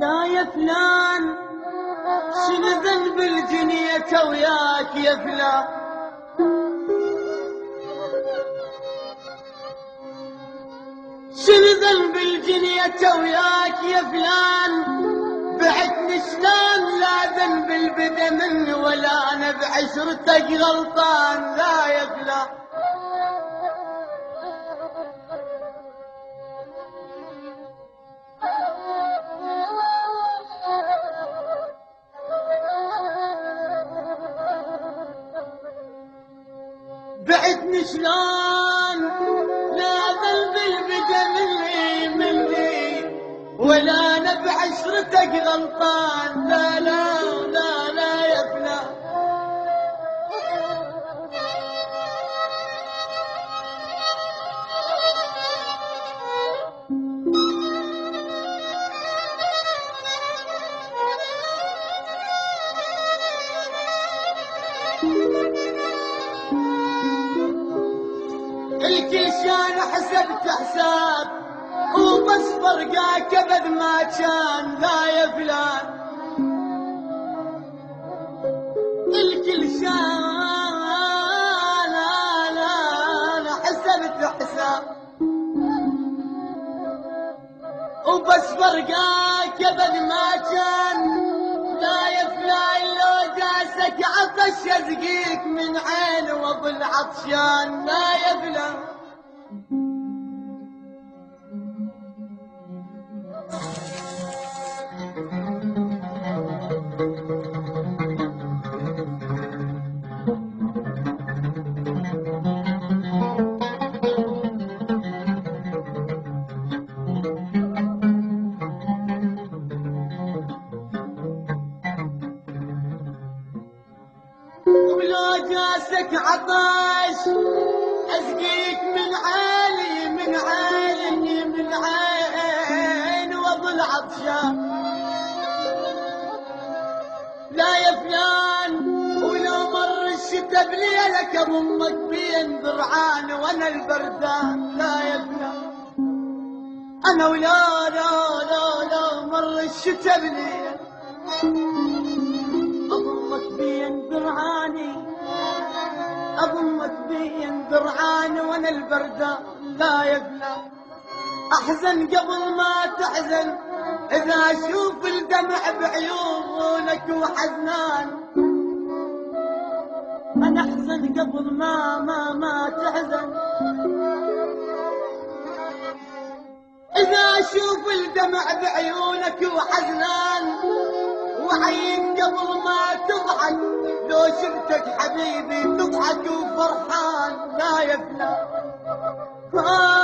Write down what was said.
لا يا فلان شنو ذنب الجنية وياك يا فلان؟ شنو ذنب الجنية وياك يا فلان؟ بعتني شلون لا ذنب البدا مني ولا انا بعشرتك غلطان. لا يا فلان بعتني شلون لا ذنب البدا مني ولا انا بعشرتك غلطان. لا لا لا لا يا فلان الكل شان حسبت حساب وبس فرقاك ابد ما كان. لا يا فلان الكل شان لا حسبت حساب وبس فرقاك ابد ما كان. لا يا فلان لو جاسك عطش يزقيك من عين وابل عطشان. لا يا فلان ولو جاسك عطش اسقيك من عالي من عين واظل عطشان. لا يا فلان ولو مر الشتا بليلك امك بين ضرعان وانا البردان. لا يا فلان انا ولا لا مر الشتا بليلك أضمك بين درعاني أضمك بين درعاني وأنا البردان. لا يا فلان أحزن قبل ما تحزن إذا أشوف الدمع بعيونك وحزنان. أنا أحزن قبل ما تحزن إذا أشوف الدمع بعيونك وحزنان. وعين قبل ما تضحك لو شفتك حبيبي تضحك وفرحان. لا يا فلان